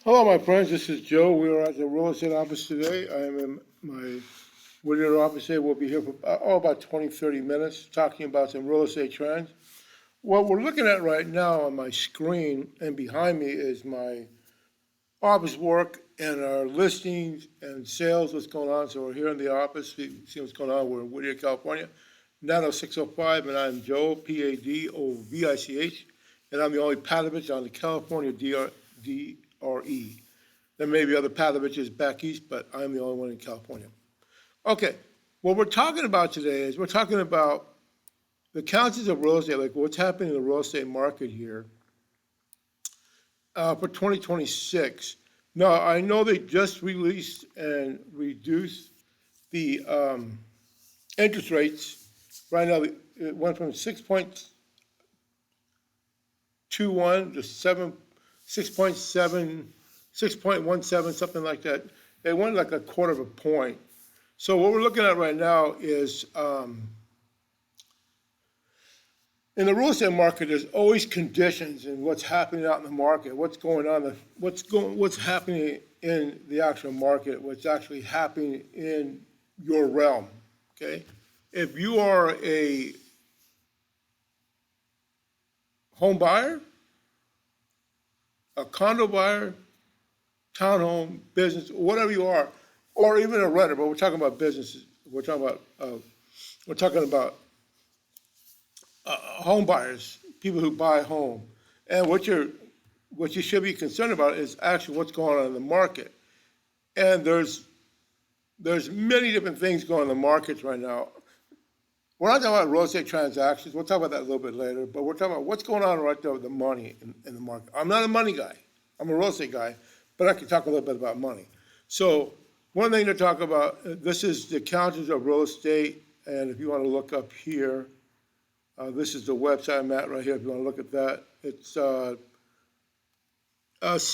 Hello, my friends. This is Joe. We are at the real estate office today. I am in my Whittier office today. We'll be here for about 20, 30 minutes talking about some real estate trends. What we're looking at right now on my screen and behind me is my office work and our listings and sales, what's going on. So we're here in the office. See what's going on. We're in Whittier, California, 90605, and I'm Joe, Padovich, and I'm the only Padovich on the California DRE. There may be other Padoviches back east, but I'm the only one in California. Okay, what we're talking about today is we're talking about the counties of real estate, like what's happening in the real estate market here for 2026. Now, I know they just released and reduced the interest rates. Right now, it went from 6.21 to 6.7, 6.17, something like that. They went like a quarter of a point. So what we're looking at right now is in the real estate market, there's always conditions and what's happening out in the market, what's going on, what's happening in the actual market, what's actually happening in your realm. Okay, if you are a home buyer, a condo buyer, townhome, business, whatever you are, or even a renter, but we're talking about businesses. We're talking about home buyers, people who buy a home. And what you should be concerned about is actually what's going on in the market. And there's many different things going on in the markets right now. We're not talking about real estate transactions. We'll talk about that a little bit later. But we're talking about what's going on right there with the money in the market. I'm not a money guy. I'm a real estate guy, but I can talk a little bit about money. So one thing to talk about, this is the counties of real estate. And if you want to look up here, this is the website I'm at right here. If you want to look at that, it's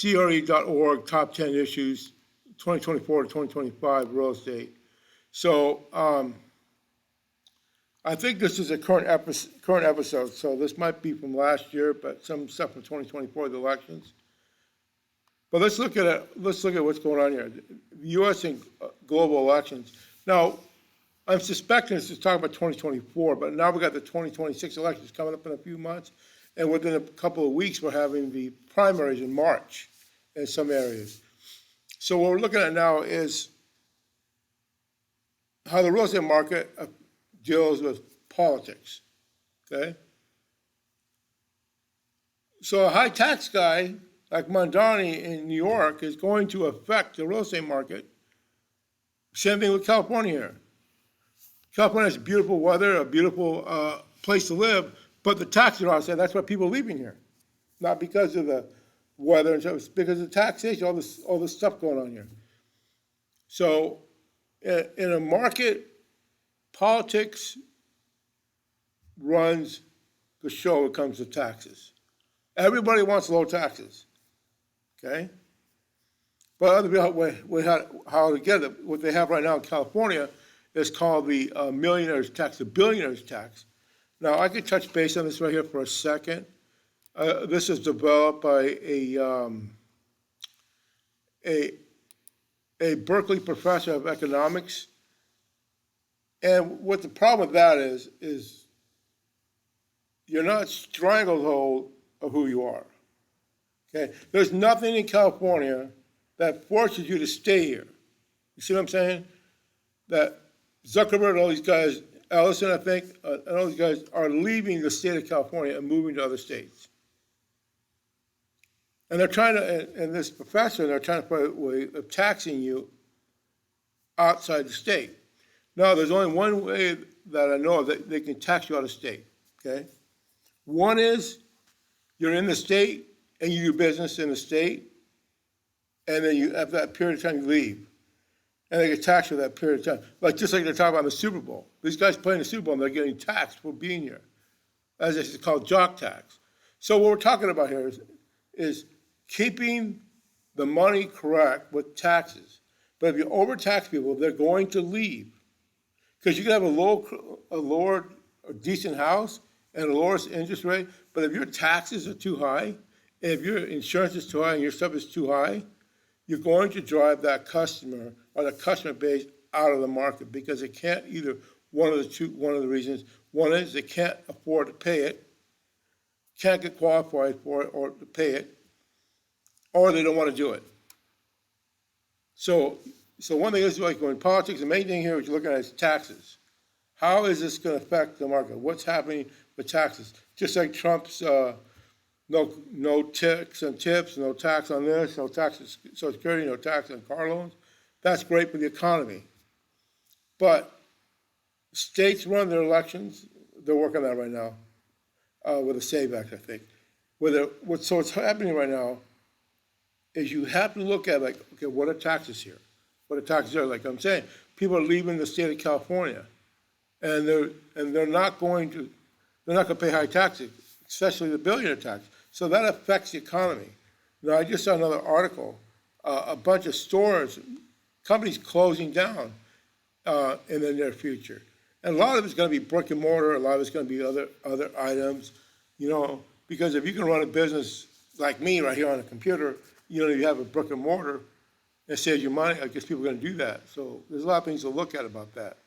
CRE.org, top 10 issues, 2024 to 2025 real estate. So I think this is a current episode. So this might be from last year, but some stuff from 2024, the elections. But let's look at what's going on here. The U.S. and global elections. Now, I'm suspecting this is talking about 2024, but now we've got the 2026 elections coming up in a few months, and within a couple of weeks, we're having the primaries in March in some areas. So what we're looking at now is how the real estate market deals with politics, okay? So a high tax guy like Mondani in New York is going to affect the real estate market. Same thing with California here. California has beautiful weather, a beautiful place to live, but the taxes are outside. That's why people are leaving here. Not because of the weather and stuff, it's because of taxation, all this stuff going on here. So in a market, politics runs the show when it comes to taxes. Everybody wants low taxes, okay? But other people, how to get it, what they have right now in California is called the millionaire's tax, the billionaire's tax. Now, I could touch base on this right here for a second. This is developed by a Berkeley professor of economics. And what the problem with that is you're not stranglehold of who you are. Okay? There's nothing in California that forces you to stay here. You see what I'm saying? That Zuckerberg and all these guys, Ellison, I think, and all these guys are leaving the state of California and moving to other states. And they're trying to, and this professor, they're trying to find a way of taxing you outside the state. Now, there's only one way that I know of that they can tax you out of state, okay? One is you're in the state and you do business in the state, and then you, after that period of time, you leave. And they get taxed for that period of time. Just like they're talking about the Super Bowl. These guys playing the Super Bowl, and they're getting taxed for being here. As it's called jock tax. So what we're talking about here is keeping the money correct with taxes. But if you overtax people, they're going to leave. Because you can have a lower, a decent house and a lower interest rate, but if your taxes are too high, and if your insurance is too high and your stuff is too high, you're going to drive that customer or the customer base out of the market because they can't either, one of the reasons, one is they can't afford to pay it, can't get qualified for it or to pay it, or they don't want to do it. So one thing is, like in politics, the main thing here is you're looking at is taxes. How is this going to affect the market? What's happening with taxes? Just like Trump's no tax on tips, no tax on this, no tax on Social Security, no tax on car loans. That's great for the economy. But states run their elections. They're working on that right now with the SAVE Act, I think. So what's happening right now is you have to look at, like, okay, what are taxes here? What are taxes there? Like I'm saying, people are leaving the state of California, and they're not going to pay high taxes, especially the billionaire tax. So that affects the economy. Now, I just saw another article, a bunch of stores, companies closing down in the near future. And a lot of it's going to be brick and mortar, a lot of it's going to be other items, because if you can run a business like me right here on a computer, you have a brick and mortar, it saves you money, I guess people are going to do that. So there's a lot of things to look at about that.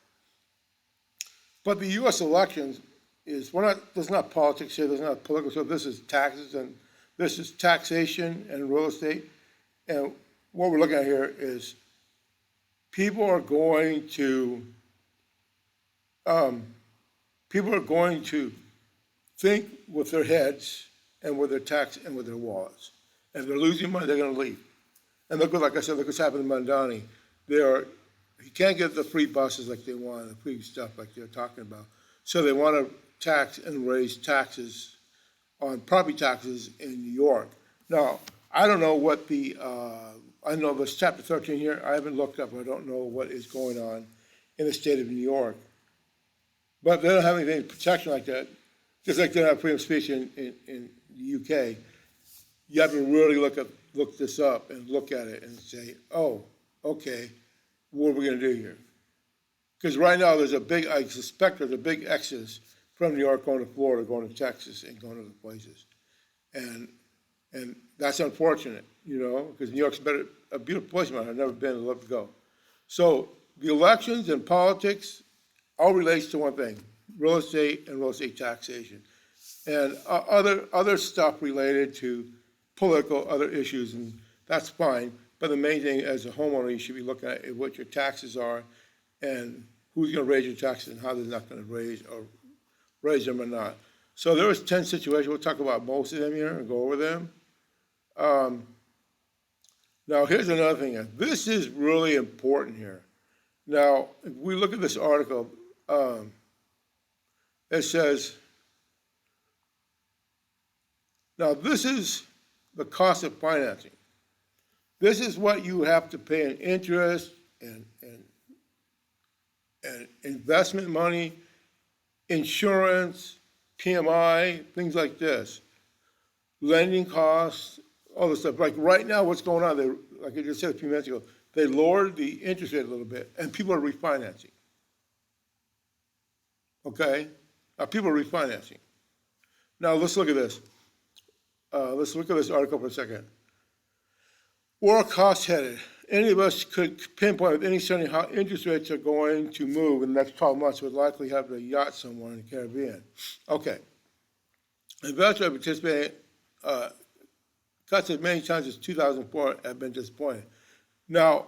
But the U.S. elections there's not politics here, there's not political, so this is taxes and this is taxation and real estate. And what we're looking at here is people are going to think with their heads and with their tax and with their wallets. And if they're losing money, they're going to leave. And look what's happened in Mondani. You can't get the free buses like they want, the free stuff like they're talking about. So they want to tax and raise taxes on property taxes in New York. Now, I don't know what I know there's Chapter 13 here. I haven't looked up. I don't know what is going on in the state of New York. But they don't have any protection like that, just like they don't have freedom of speech in the UK. You have to really look this up and look at it and say, oh, okay, what are we going to do here? Because right now I suspect there's a big exodus from New York going to Florida, going to Texas, and going to the places. And that's unfortunate, because New York's a beautiful place, man. I've never been, I'd love to go. So the elections and politics all relates to one thing, real estate and real estate taxation. And other stuff related to political, other issues, and that's fine. But the main thing as a homeowner you should be looking at is what your taxes are and who's going to raise your taxes and how they're not going to raise them or not. So there was 10 situations. We'll talk about most of them here and go over them. Now, here's another thing. This is really important here. Now, if we look at this article, it says, now this is the cost of financing. This is what you have to pay in interest and investment money, insurance, PMI, things like this, lending costs, all this stuff. Like right now, what's going on? Like I just said a few minutes ago, they lowered the interest rate a little bit, and people are refinancing. Okay? Now, people are refinancing. Now, let's look at this. Let's look at this article for a second. Where are costs headed? Any of us could pinpoint with any certainty how interest rates are going to move in the next 12 months. Would likely have a yacht somewhere in the Caribbean. Okay. Investors have participated. Cuts as many times as 2004 have been disappointing. Now,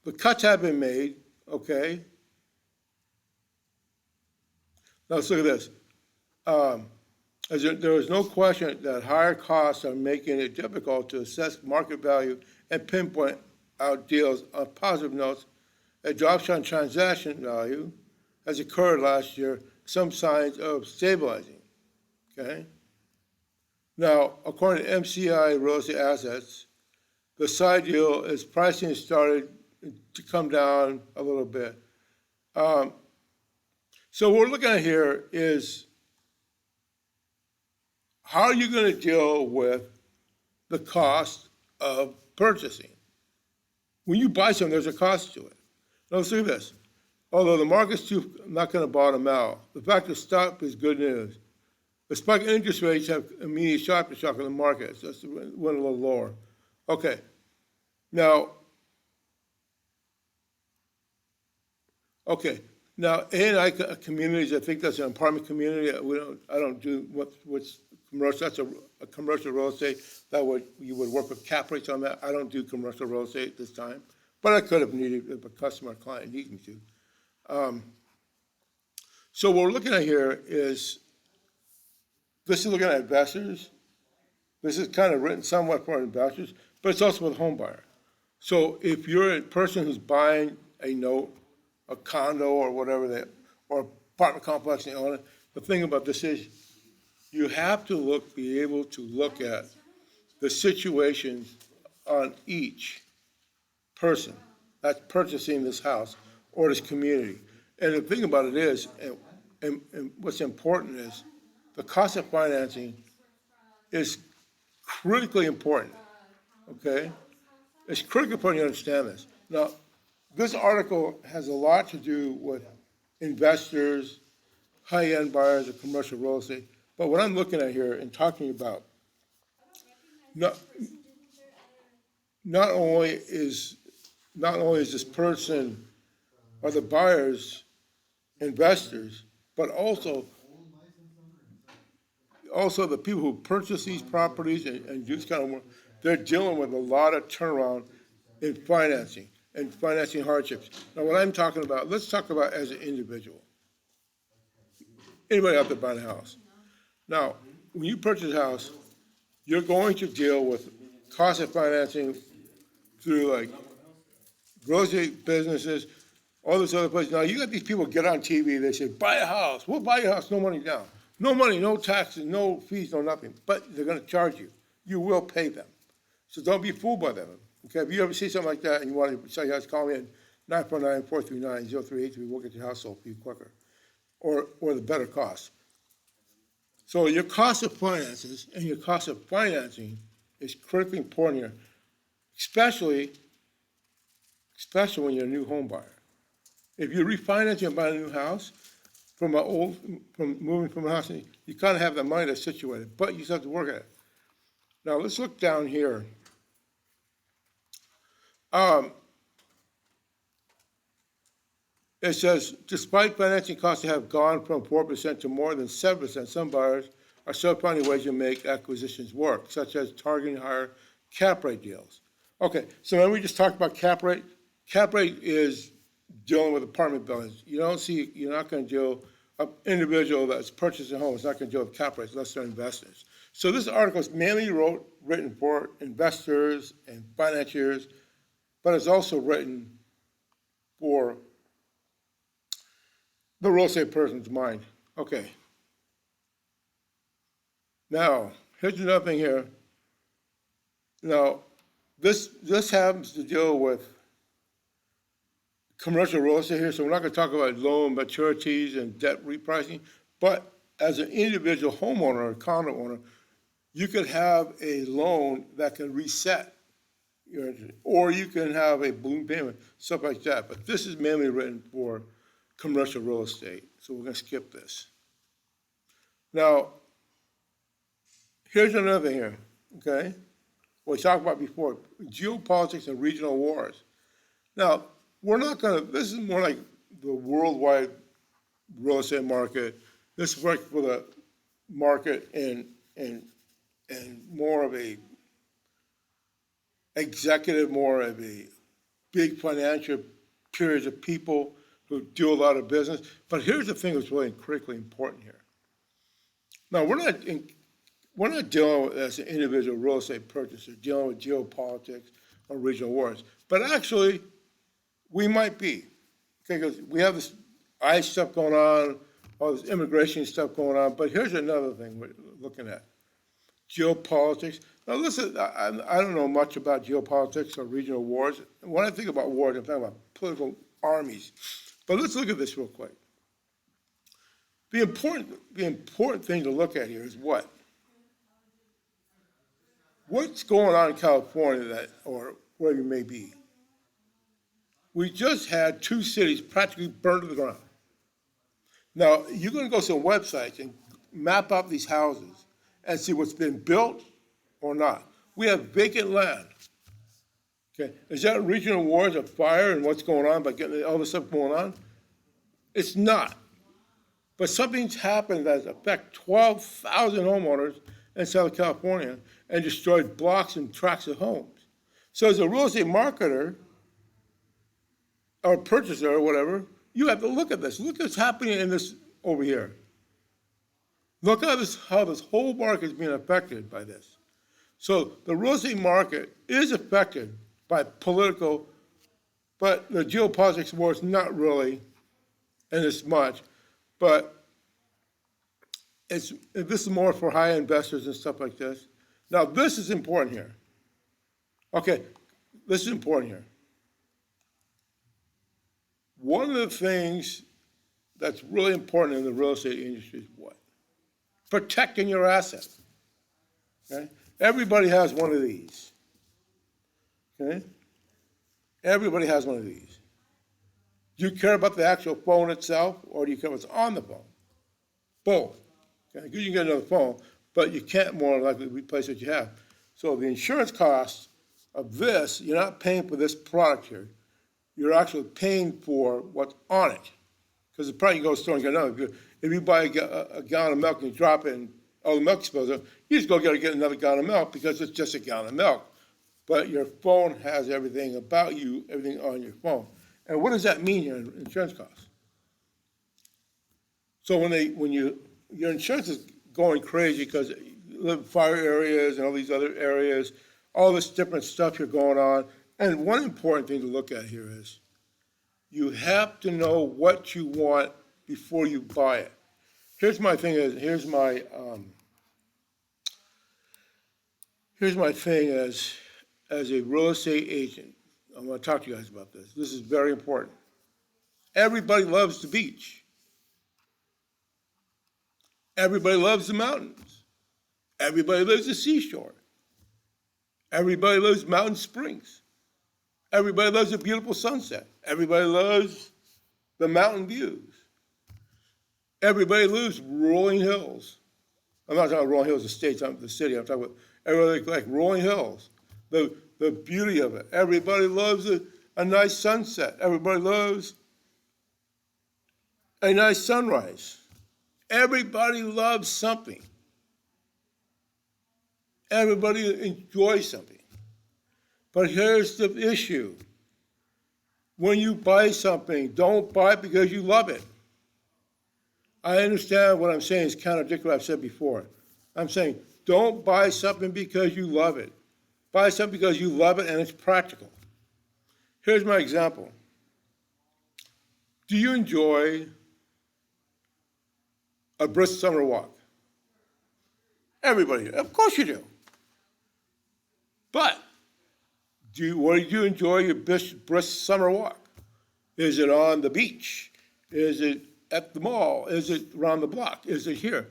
the cuts have been made, okay? Now, let's look at this. There is no question that higher costs are making it difficult to assess market value and pinpoint out deals. On positive notes, a drop on transaction value has occurred last year, some signs of stabilizing, okay? Now, according to MCI Real Estate Assets, the side deal is pricing has started to come down a little bit. So what we're looking at here is how are you going to deal with the cost of purchasing? When you buy something, there's a cost to it. Now, let's look at this. Although the market's not going to bottom out, the fact of stop is good news. The spike in interest rates have immediate shock in the market, so it went a little lower. Okay. Now, Okay, now, A&I communities, I think that's an apartment community, I don't do what's commercial, that's a commercial real estate, you would work with cap rates on that, I don't do commercial real estate this time, but I could have needed, if a customer or client needs me to. So what we're looking at here is, this is looking at investors, this is kind of written somewhat for investors, but it's also with a home buyer. So if you're a person who's buying a note, a condo or whatever or apartment complex and you own it, the thing about this is you have to be able to look at the situations on each person that's purchasing this house or this community. And the thing about it is, and what's important is, the cost of financing is critically important, okay? It's critically important you understand this. Now, this article has a lot to do with investors, high-end buyers of commercial real estate. But what I'm looking at here and talking about, not only is this person or the buyers investors, but also the people who purchase these properties and do this kind of work, they're dealing with a lot of turnaround in financing and financing hardships. Now, what I'm talking about, let's talk about as an individual. Anybody out there buying a house. Now, when you purchase a house, you're going to deal with cost of financing through like real estate businesses, all this other places. Now, you got these people get on TV, they say, buy a house, we'll buy your house, no money down. No money, no taxes, no fees, no nothing, but they're gonna charge you. You will pay them. So don't be fooled by them. Okay, if you ever see something like that and you want to sell your house, call me at 949-439-0383. We'll get your house sold for you quicker, or the better cost. So your cost of finances and your cost of financing is critically important here, especially when you're a new home buyer. If you're refinancing and buying a new house from moving from a house, you kind of have the money that's situated, but you still have to work at it. Now let's look down here. It says, despite financing costs have gone from 4% to more than 7%, some buyers are still finding ways to make acquisitions work, such as targeting higher cap rate deals. Okay, so when we just talked about cap rate. Cap rate is dealing with apartment buildings. You're not going to deal, an individual that's purchasing a home is not going to deal with cap rates unless they're investors. So this article is mainly written for investors and financiers, but it's also written for the real estate person's mind. Okay. Now, here's another thing here. Now, this happens to deal with commercial real estate here, so we're not going to talk about loan maturities and debt repricing, but as an individual homeowner or condo owner, you could have a loan that can reset your interest, or you can have a balloon payment, stuff like that. But this is mainly written for commercial real estate, so we're going to skip this. Now, here's another thing here, okay? What we talked about before, geopolitics and regional wars. Now, we're not going to, this is more like the worldwide real estate market. This is like for the market and more of a executive, more of a big financial periods of people who do a lot of business. But here's the thing that's really critically important here. Now, we're not dealing with, as an individual real estate purchaser, dealing with geopolitics or regional wars. But actually, we might be, okay, because we have this ICE stuff going on, all this immigration stuff going on. But here's another thing we're looking at: geopolitics. Now, listen, I don't know much about geopolitics or regional wars. When I think about wars, I'm talking about political armies. But let's look at this real quick. The important thing to look at here is what? What's going on in California or where you may be? We just had 2 cities practically burned to the ground. Now, you're going to go to some websites and map out these houses and see what's been built or not. We have vacant land. Okay, is that regional wars of fire and what's going on by getting all this stuff going on? It's not. But something's happened that affects 12,000 homeowners in Southern California and destroyed blocks and tracts of homes. So as a real estate marketer or purchaser or whatever, you have to look at this. Look what's happening in this over here. Look how this whole market is being affected by this. So the real estate market is affected by political, but the geopolitics war is not really in as much. But this is more for high investors and stuff like this. Now this is important here. Okay, this is important here. One of the things that's really important in the real estate industry is what? Protecting your assets. Okay? Everybody has one of these. Okay? Everybody has one of these. Do you care about the actual phone itself, or do you care what's on the phone? Both. Okay? You can get another phone, but you can't more likely replace what you have. So the insurance costs of this, you're not paying for this product here. You're actually paying for what's on it. Because the product you go to the store and get another. If you buy a gallon of milk and you drop it and all the milk spills out, you just go get another gallon of milk because it's just a gallon of milk. But your phone has everything about you, everything on your phone. And what does that mean here in insurance costs? So when your insurance is going crazy because you live in fire areas and all these other areas, all this different stuff here going on. And one important thing to look at here is you have to know what you want before you buy it. Here's my thing as a real estate agent. I'm going to talk to you guys about this. This is very important. Everybody loves the beach. Everybody loves the mountains. Everybody loves the seashore. Everybody loves mountain springs. Everybody loves a beautiful sunset. Everybody loves the mountain views. Everybody loves rolling hills. I'm not talking about rolling hills, the city. I'm talking about everybody like rolling hills. The beauty of it. Everybody loves a nice sunset. Everybody loves a nice sunrise. Everybody loves something. Everybody enjoys something. But here's the issue. When you buy something, don't buy it because you love it. I understand what I'm saying is contradictory to what I've said before. I'm saying don't buy something because you love it. Buy something because you love it and it's practical. Here's my example. Do you enjoy a brisk summer walk? Everybody, of course you do. But where do you enjoy your brisk summer walk? Is it on the beach? Is it at the mall? Is it around the block? Is it here?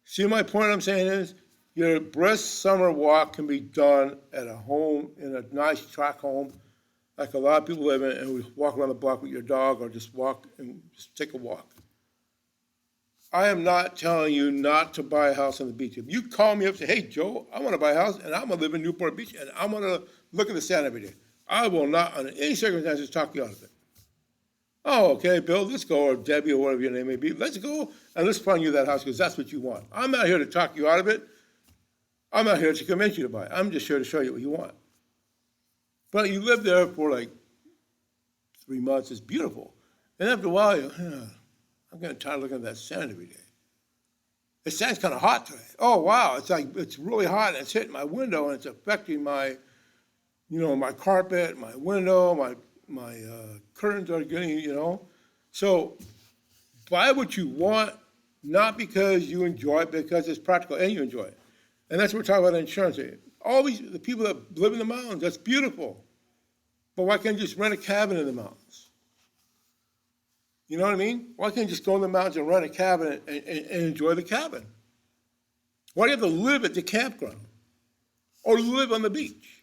See my point I'm saying is your brisk summer walk can be done at a home, in a nice tract home, like a lot of people live in, and we walk around the block with your dog or just walk and just take a walk. I am not telling you not to buy a house on the beach. If you call me up and say, hey, Joe, I want to buy a house, and I'm going to live in Newport Beach, and I'm going to look at the sand every day, I will not, under any circumstances, talk you out of it. Oh, okay, Bill, let's go, or Debbie, or whatever your name may be. Let's go, and let's find you that house, because that's what you want. I'm not here to talk you out of it. I'm not here to convince you to buy it. I'm just here to show you what you want. But you live there for like 3 months. It's beautiful. And after a while, I'm getting tired of looking at that sand every day. The sand's kind of hot today. Oh, wow, it's really hot, and it's hitting my window, and it's affecting my, my carpet, my window, my curtains are getting, So buy what you want, not because you enjoy it, because it's practical and you enjoy it. And that's what we're talking about insurance. All the people that live in the mountains, that's beautiful. But why can't you just rent a cabin in the mountains? You know what I mean? Why can't you just go in the mountains and rent a cabin and enjoy the cabin? Why do you have to live at the campground or live on the beach?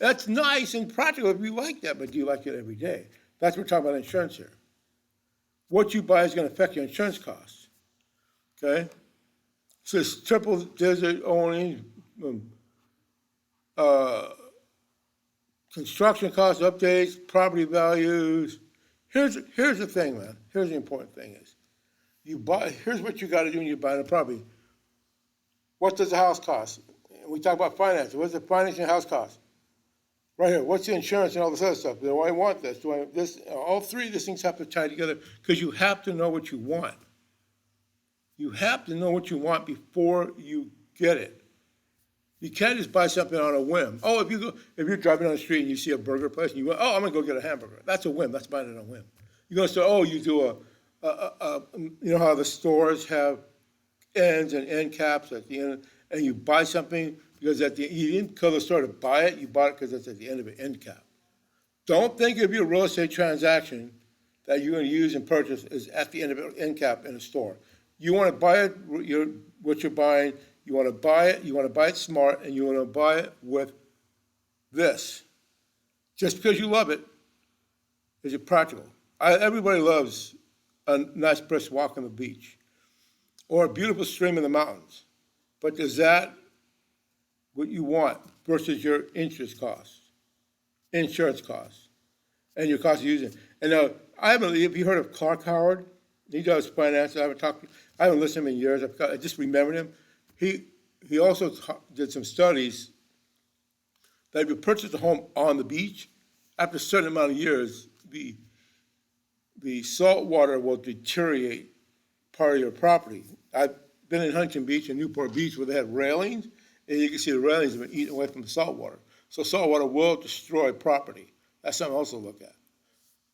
That's nice and practical if you like that, but do you like it every day? That's what we're talking about insurance here. What you buy is going to affect your insurance costs. Okay? So it's triple digit only. Construction cost updates, property values. Here's the thing, man. Here's the important thing is, here's what you got to do when you're buying a property. What does the house cost? We talk about finance. What's the financing house cost? Right here. What's the insurance and all this other stuff? Do I want this? Do I this? All three of these things have to tie together because you have to know what you want. You have to know what you want before you get it. You can't just buy something on a whim. Oh, if you're driving down the street and you see a burger place and you go, oh, I'm gonna go get a hamburger. That's a whim. That's buying it on a whim. You go say, oh, you do you know how the stores have ends and end caps at the end, and you buy something because you didn't go to the store to buy it. You bought it because it's at the end of an end cap. Don't think of your real estate transaction that you're going to use and purchase is at the end of an end cap in a store. You want to buy it. What you're buying. You want to buy it. You want to buy it smart, and you want to buy it with this. Just because you love it, is it practical? Everybody loves a nice brisk walk on the beach or a beautiful stream in the mountains. But is that what you want versus your interest costs, insurance costs, and your cost of using it? And now, have you heard of Clark Howard? He does finance. I haven't listened to him in years. I just remembered him. He also did some studies that if you purchase a home on the beach, after a certain amount of years, the salt water will deteriorate part of your property. I've been in Huntington Beach and Newport Beach where they had railings, and you can see the railings have been eaten away from the salt water. So salt water will destroy property. That's something else to look at.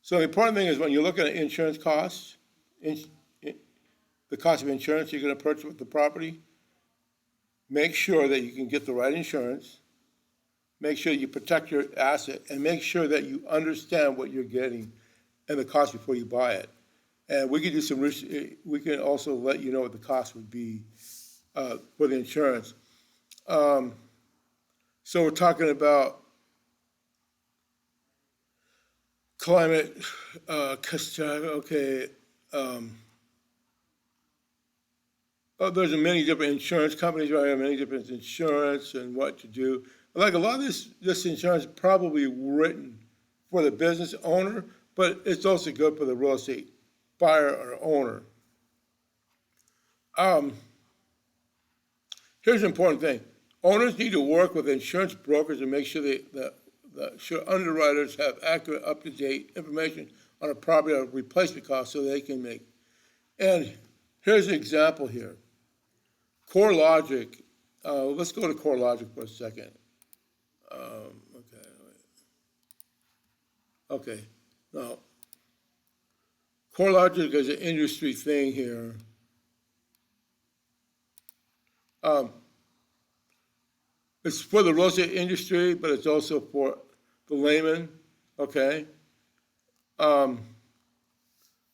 So the important thing is when you're looking at insurance costs, the cost of insurance you're going to purchase with the property, make sure that you can get the right insurance, make sure you protect your asset, and make sure that you understand what you're getting and the cost before you buy it. And we can do some research. We can also let you know what the cost would be for the insurance. So we're talking about climate, okay. There's many different insurance companies right here, many different insurance and what to do. Like a lot of this insurance is probably written for the business owner, but it's also good for the real estate buyer or owner. Here's an important thing. Owners need to work with insurance brokers and make sure the underwriters have accurate, up-to-date information on a property or replacement cost so they can make. And here's an example here. CoreLogic, let's go to CoreLogic for a second. Okay, now, CoreLogic is an industry thing here. It's for the real estate industry, but it's also for the layman, okay?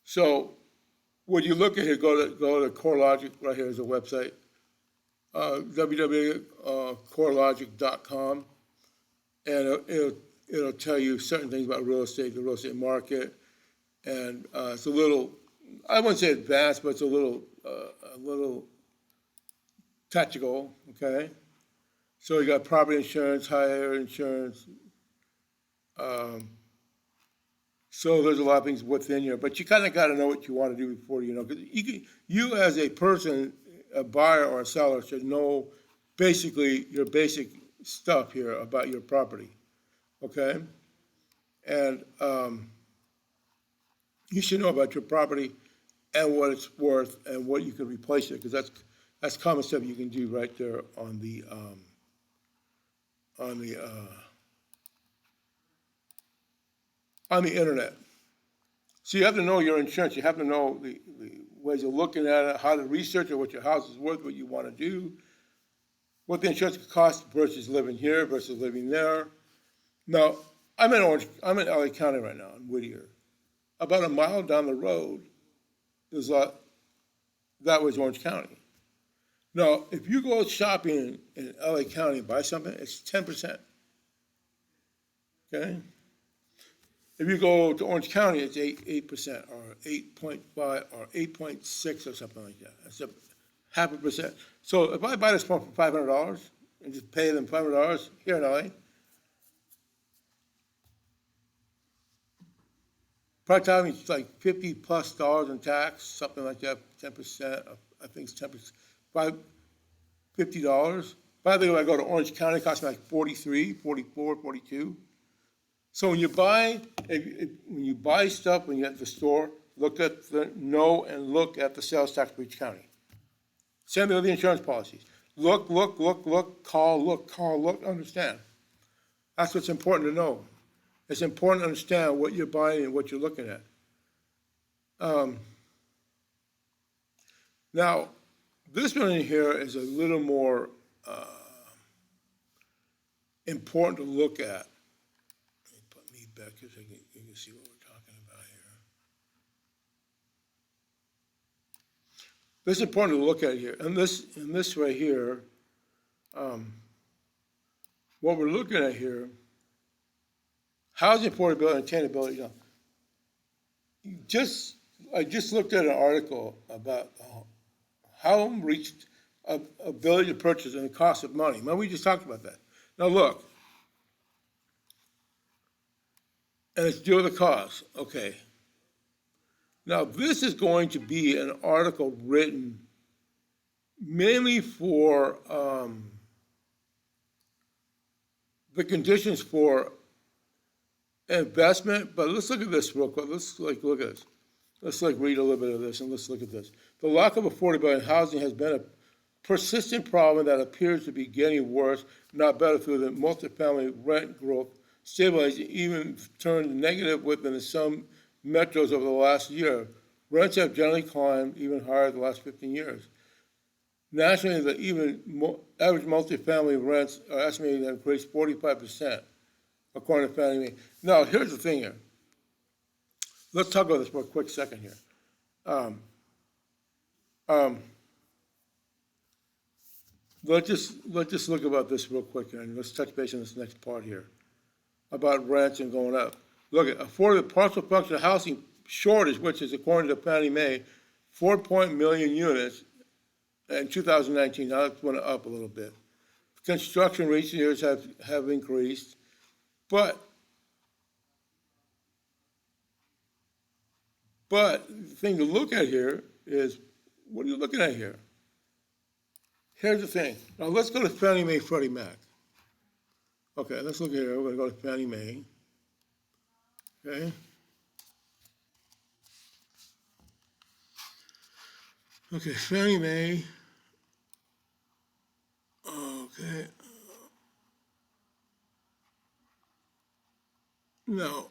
So when you look at here, go to CoreLogic, right here is a website, www.corelogic.com, and it'll tell you certain things about real estate, the real estate market, and it's a little, I wouldn't say advanced, but it's a little tactical, okay? So you got property insurance, hire insurance. So there's a lot of things within here, but you kind of got to know what you want to do before you know. Because you as a person, a buyer or a seller, should know basically your basic stuff here about your property, okay? And you should know about your property and what it's worth and what you can replace it, because that's common stuff you can do right there on the internet. So you have to know your insurance. You have to know the ways of looking at it, how to research it, what your house is worth, what you want to do, what the insurance could cost versus living here versus living there. Now, I'm in LA County right now, in Whittier. About a mile down the road, that was Orange County. Now, if you go shopping in LA County and buy something, it's 10%. Okay? If you go to Orange County, it's 8% or 8.5 or 8.6 or something like that. That's a 0.5%. So if I buy this phone for $500 and just pay them $500 here in LA, Probably talking it's like $50+ in tax, something like that, 10%. I think it's 10%, about $50. By the way, I go to Orange County, it costs me like 43, 44, 42. So when you buy stuff when you're at the store, look at look at the sales tax for each county. Same thing with the insurance policies. Look, call, understand. That's what's important to know. It's important to understand what you're buying and what you're looking at. Now, this one in here is a little more important to look at. Let me put me back so you can see what we're talking about here. This is important to look at here. And this right here, what we're looking at here, housing affordability and attainability. I just looked at an article about how reached ability to purchase and the cost of money. Remember, we just talked about that. Now look, and it's due to the cost. Okay. Now this is going to be an article written mainly for the conditions for investment, but let's look at this real quick. Let's look at this. Let's read a little bit of this and let's look at this. The lack of affordability in housing has been a persistent problem that appears to be getting worse, not better, through the multifamily rent growth stabilizing, even turned negative within some metros over the last year. Rents have generally climbed even higher the last 15 years. Nationally, the average multifamily rents are estimated to increase 45%, according to Fannie Mae. Now, here's the thing here. Let's talk about this for a quick second here. Let's just look about this real quick, and let's touch base on this next part here about rents and going up. Look at affordable partial functional housing shortage, which is, according to Fannie Mae, 4 million units in 2019. Now it's went up a little bit. Construction in recent years have increased, but the thing to look at here is, what are you looking at here? Here's the thing. Now let's go to Fannie Mae, Freddie Mac. Okay, let's look here. We're going to go to Fannie Mae. Okay. Okay, Fannie Mae. Okay. Now,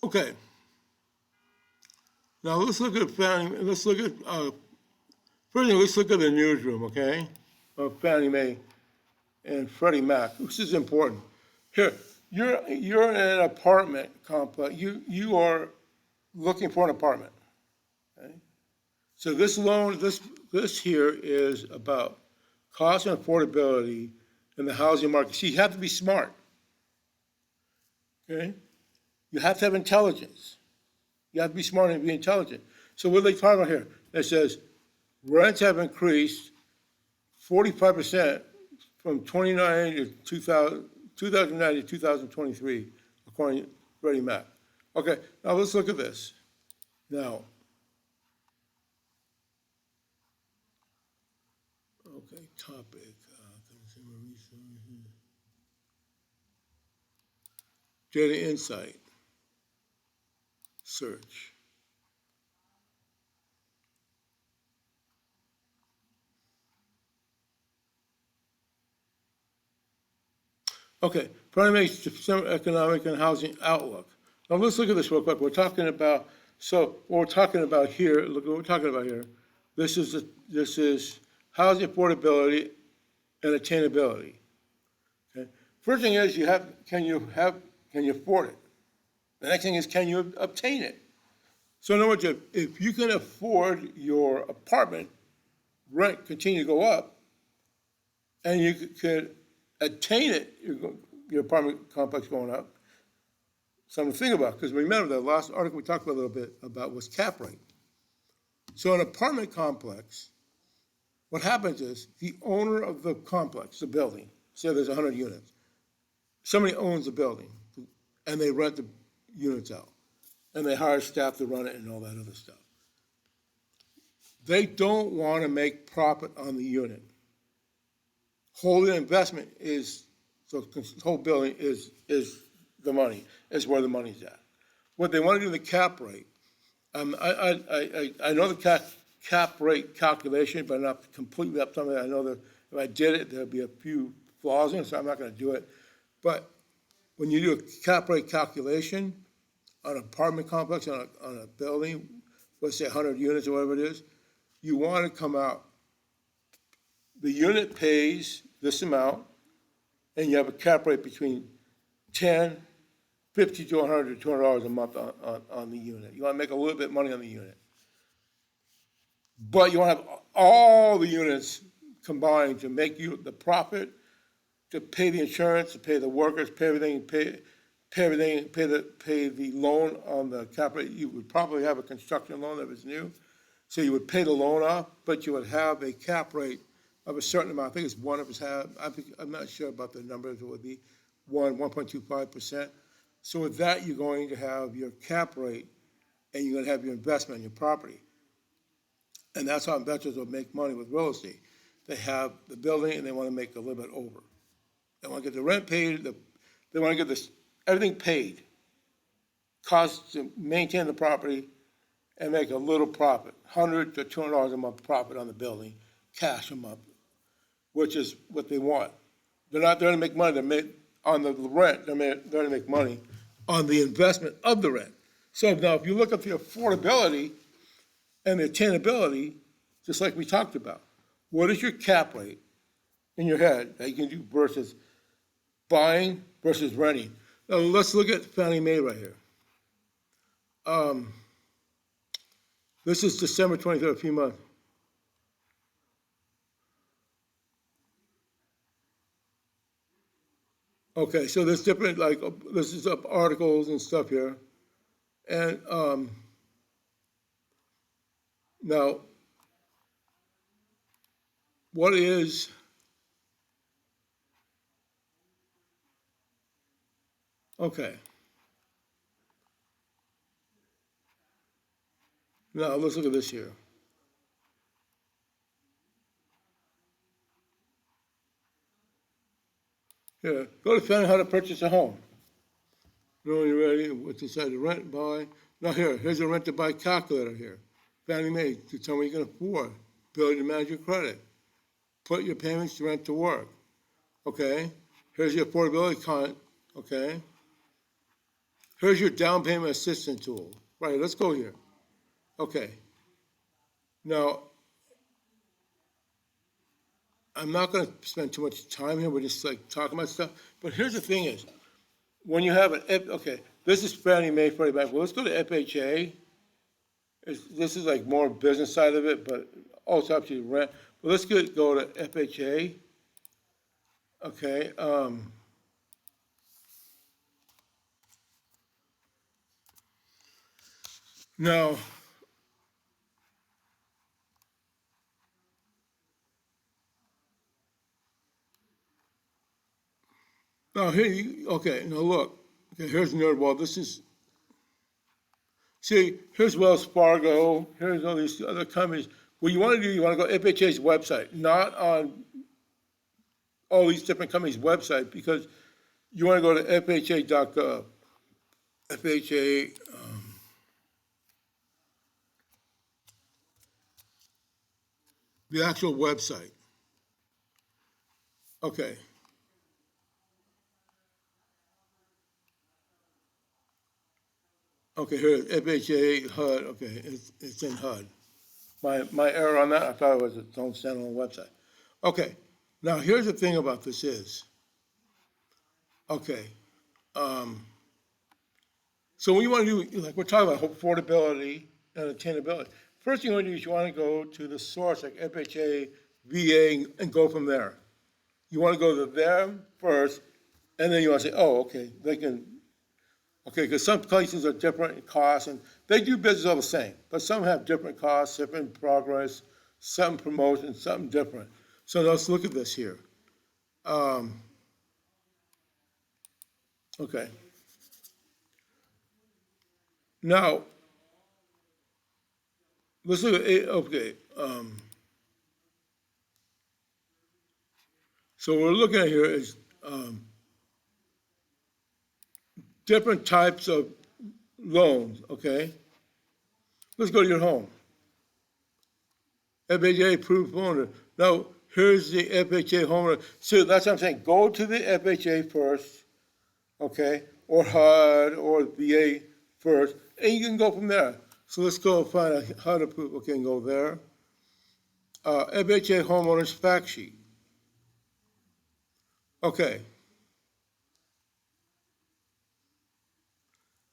okay. Now let's look at Fannie. Let's look at first, let's look at the newsroom, okay, of Fannie Mae and Freddie Mac. This is important. Here, you're in an apartment complex. You are looking for an apartment. Okay? So this loan, this here is about cost and affordability in the housing market. See, you have to be smart. Okay? You have to have intelligence. You have to be smart and be intelligent. So what are they talking about here? It says rents have increased 45% from 2009 to 2009 to 2023, according to Freddie Mac. Okay, now let's look at this. Now, okay, topic, consumer resources, data insight, search. Okay, Fannie Mae's economic and housing outlook. Now let's look at this real quick. We're talking about, so what we're talking about here, look what we're talking about here. This is housing affordability and attainability. Okay. First thing is can you afford it? The next thing is, can you obtain it? So in other words, if you can afford your apartment, rent continue to go up, and you could attain it, your apartment complex going up, something to think about. Because remember, the last article we talked a little bit about was cap rate. So an apartment complex, what happens is the owner of the complex, the building, say there's 100 units, somebody owns the building, and they rent the units out, and they hire staff to run it and all that other stuff. They don't want to make profit on the unit. Whole investment is, so the whole building is the money, is where the money's at. What they want to do in the cap rate, I know the cap rate calculation, but not completely up to me. I know that if I did it, there'd be a few flaws in it, so I'm not going to do it. But when you do a cap rate calculation on an apartment complex, on a building, let's say 100 units or whatever it is, you want to come out, the unit pays this amount, and you have a cap rate between 10, 50 to 100 to $200 a month on the unit. You want to make a little bit of money on the unit. But you want to have all the units combined to make you the profit, to pay the insurance, to pay the workers, pay everything, pay the loan on the cap rate. You would probably have a construction loan that was new. So you would pay the loan off, but you would have a cap rate of a certain amount. I think it's one of us have. I'm not sure about the numbers. It would be 1.25%. So with that, you're going to have your cap rate, and you're going to have your investment in your property. And that's how investors will make money with real estate. They have the building, and they want to make a little bit over. They want to get the rent paid. They want to get everything paid, costs to maintain the property, and make a little profit, $100 to $200 a month profit on the building, cash a month, which is what they want. They're not there to make money. On the rent, they're there to make money on the investment of the rent. So now, if you look at the affordability and the attainability, just like we talked about, what is your cap rate in your head that you can do versus buying versus renting? Now, let's look at Fannie Mae right here. This is December 23rd, a few months. Okay, so there's different, like, this is up articles and stuff here. And now, what is, okay. Now, let's look at this here. Here, go to find out how to purchase a home. You know, you're ready, what's inside the rent, buy. Now here's a rent to buy calculator here. Fannie Mae, to tell me you can afford. Ability to manage your credit. Put your payments to rent to work. Okay, here's your affordability con, okay. Here's your down payment assistance tool. Right, let's go here. Okay. Now, I'm not going to spend too much time here. We're just like talking about stuff. But here's the thing is, when you have okay, this is Fannie Mae, Freddie Mac. Well, let's go to FHA. This is like more business side of it, but also up to you rent. But let's go to FHA. Okay. Now, okay, now look. Okay, here's NerdWall. This is, see, here's Wells Fargo. Here's all these other companies. What you want to do, you want to go to FHA's website, not on all these different companies' website, because you want to go to FHA.gov. FHA, the actual website. Okay. Okay, here, FHA, HUD, okay, it's in HUD. My error on that, I thought it was its own standalone website. Okay, now here's the thing about this is, okay, so what you want to do, like we're talking about affordability and attainability. First thing you want to do is you want to go to the source, like FHA, VA, and go from there. You want to go to them first, and then you want to say, oh, okay, they can, okay, because some places are different in costs, and they do business all the same, but some have different costs, different progress, some promotions, something different. So let's look at this here. Okay. Now, let's look at, okay, so what we're looking at here is different types of loans, okay? Let's go to your home. FHA approved homeowner. Now, here's the FHA homeowner. So that's what I'm saying. Go to the FHA first, okay? Or HUD or VA first, and you can go from there. So let's go find a HUD approved, okay, and go there. FHA homeowners fact sheet. Okay.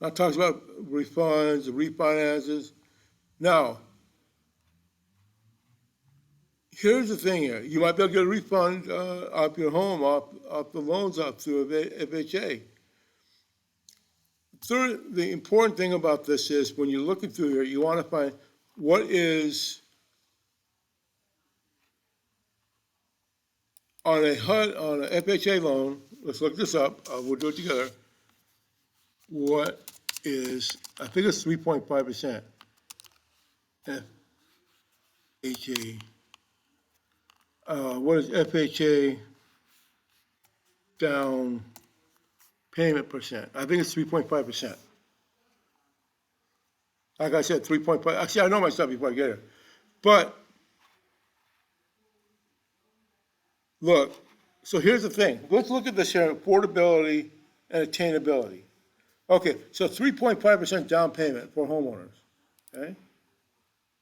Now it talks about refunds, refinances. Now, here's the thing here. You might be able to get a refund off your home, off the loans up through FHA. Third, the important thing about this is when you're looking through here, you want to find what is on a HUD, on an FHA loan. Let's look this up. We'll do it together. What is, I think it's 3.5%. FHA. What is FHA down payment percent? I think it's 3.5%. Like I said, 3.5. Actually, I know my stuff before I get it. But look, so here's the thing. Let's look at this here, affordability and attainability. Okay, so 3.5% down payment for homeowners, okay?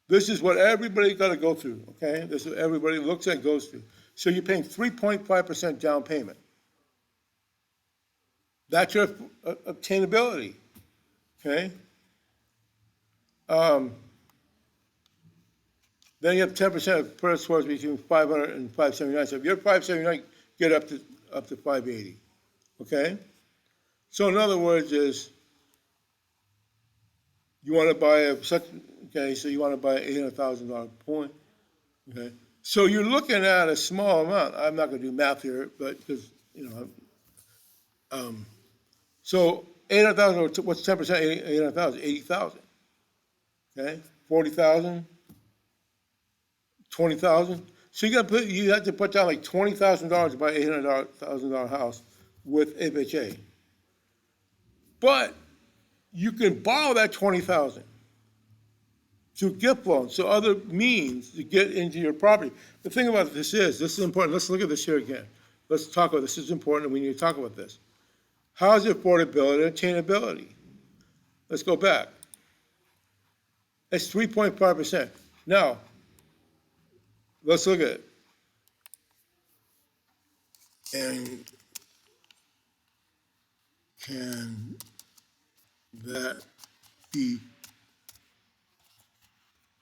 This is what everybody got to go through, okay? This is what everybody looks at, goes through. So you're paying 3.5% down payment. That's your obtainability, okay? Then you have 10% of credit scores between 500 and 579. So if you're 579, get up to 580, okay? So in other words is, you want to buy okay, so you want to buy an $800,000 point, okay? So you're looking at a small amount. I'm not going to do math here, but because, so 800,000, what's 10%? 800,000, 80,000, okay? 40,000, 20,000. So you have to put down like $20,000 to buy an $800,000 house with FHA. But you can borrow that 20,000 through gift loans, so other means to get into your property. The thing about this is important. Let's look at this here again. Let's talk about this. This is important, and we need to talk about this. How's affordability and attainability? Let's go back. It's 3.5%. Now, let's look at it. And can that be,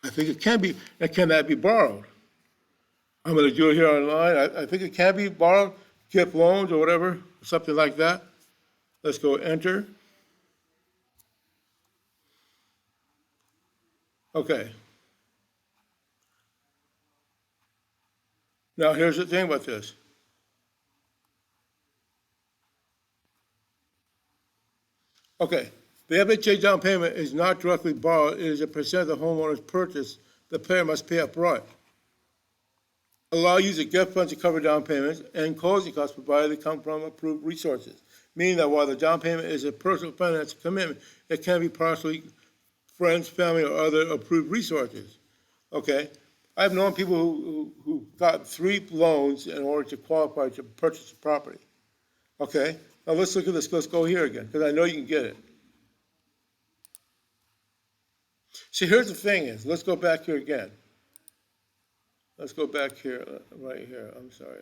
I think it can be, and can that be borrowed? I'm going to do it here online. I think it can be borrowed, gift loans or whatever, something like that. Let's go enter. Okay. Now here's the thing about this. Okay, the FHA down payment is not directly borrowed. It is a percent of the homeowner's purchase the payer must pay up front. Allow use of gift funds to cover down payments and closing costs provided they come from approved resources. Meaning that while the down payment is a personal finance commitment, it can be partially friends, family, or other approved resources. Okay, I've known people who got 3 loans in order to qualify to purchase a property. Okay, now let's look at this. Let's go here again, because I know you can get it. See, here's the thing is, let's go back here again. Let's go back here, right here. I'm sorry,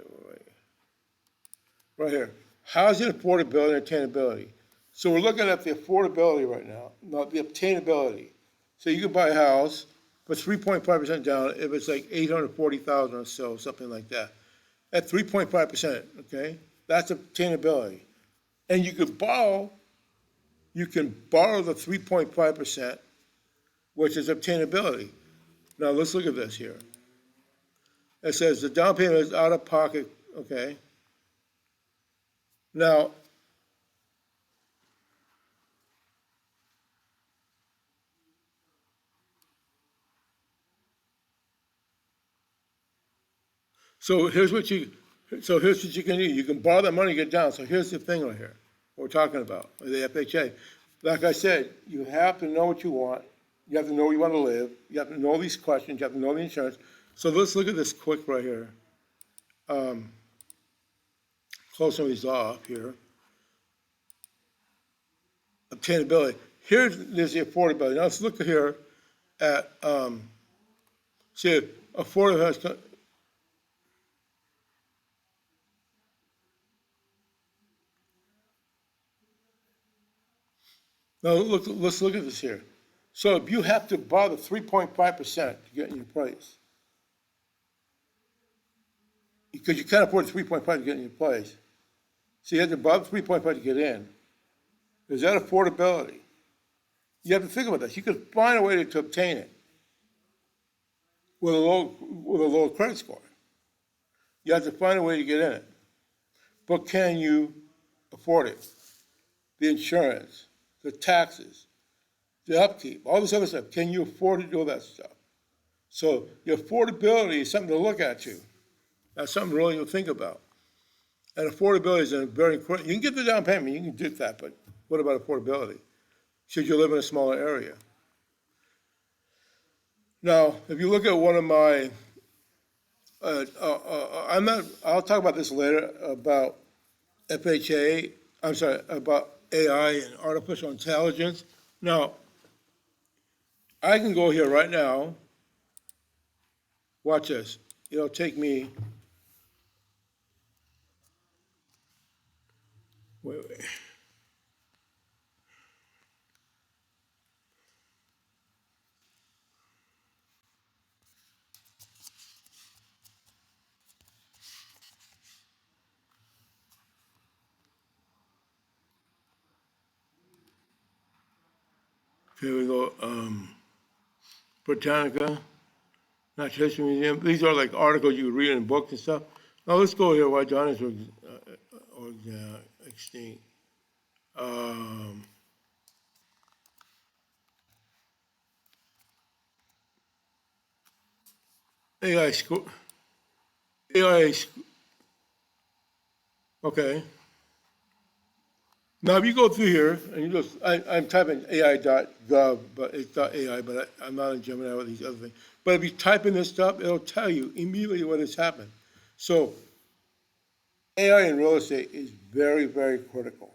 right here. Housing affordability and attainability. So we're looking at the affordability right now, not the obtainability. So you can buy a house for 3.5% down if it's like 840,000 or so, something like that. At 3.5%, okay? That's obtainability. And you can borrow the 3.5%, which is obtainability. Now let's look at this here. It says the down payment is out of pocket, okay? Now, So here's what you can do. You can borrow that money, get down. So here's the thing right here, what we're talking about, the FHA. Like I said, you have to know what you want. You have to know where you want to live. You have to know these questions. You have to know the insurance. So let's look at this quick right here. Close some of these off here. Obtainability. There's the affordability. Now let's look here at, see, affordability. Now let's look at this here. So if you have to borrow the 3.5% to get in your place, because you can't afford 3.5 to get in your place, so you have to borrow the 3.5 to get in. Is that affordability? You have to think about this. You could find a way to obtain it with a low credit score. You have to find a way to get in it. But can you afford it? The insurance, the taxes, the upkeep, all this other stuff. Can you afford to do all that stuff? So your affordability is something to look at too. That's something really to think about. And affordability is a very important. You can get the down payment, you can do that, but what about affordability? Should you live in a smaller area? Now, if you look at one of my, I'll talk about this later about FHA, I'm sorry, about AI and artificial intelligence. Now, I can go here right now, watch this. It'll take me, wait. Here we go, Britannica, Natural History Museum. These are like articles you read in books and stuff. Now let's go here, why dinosaurs extinct. AI school, AI, okay. Now, if you go through here, and you just, I'm typing AI.gov, but it's .ai, but I'm not in Gemini with these other things. But if you type in this stuff, it'll tell you immediately what has happened. So AI in real estate is very, very critical.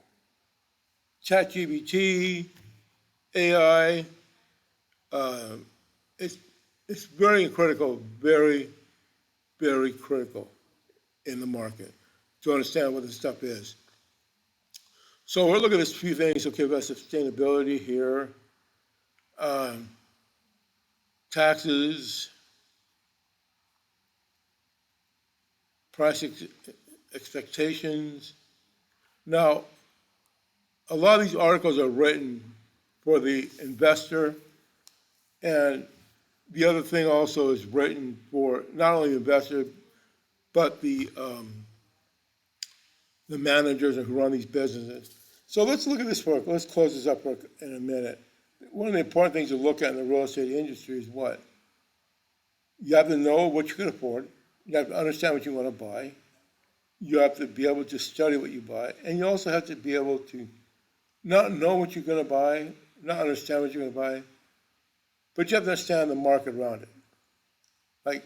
ChatGPT, AI, it's very critical, very, very critical in the market to understand what this stuff is. So we're looking at a few things. Okay, we've got sustainability here, taxes, price expectations. Now, a lot of these articles are written for the investor, and the other thing also is written for not only the investor, but the managers who run these businesses. So let's look at this for, let's close this up in a minute. One of the important things to look at in the real estate industry is what? You have to know what you can afford. You have to understand what you want to buy. You have to be able to study what you buy. And you also have to be able to not know what you're going to buy, not understand what you're going to buy, but you have to understand the market around it. Like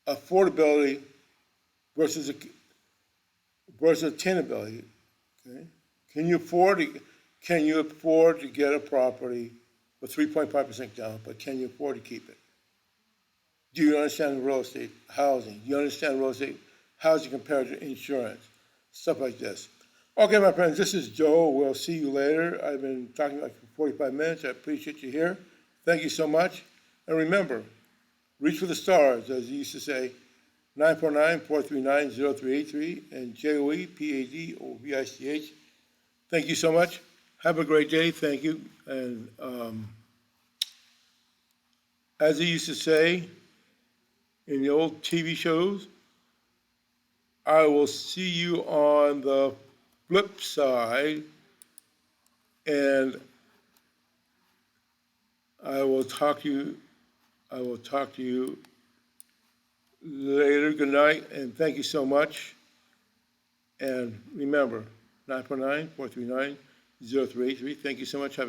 affordability versus attainability. Okay? Can you afford to get a property with 3.5% down, but can you afford to keep it? Do you understand real estate housing? Do you understand real estate housing compared to insurance? Stuff like this. Okay, my friends, this is Joe. We'll see you later. I've been talking about for 45 minutes. I appreciate you here. Thank you so much. And remember, reach for the stars, as you used to say, 949-439-0383 and JOEPADOVICH. Thank you so much. Have a great day. Thank you. And as they used to say in the old TV shows, I will see you on the flip side, and I will talk to you later. Good night, and thank you so much. And remember, 949-439-0383. Thank you so much. Have a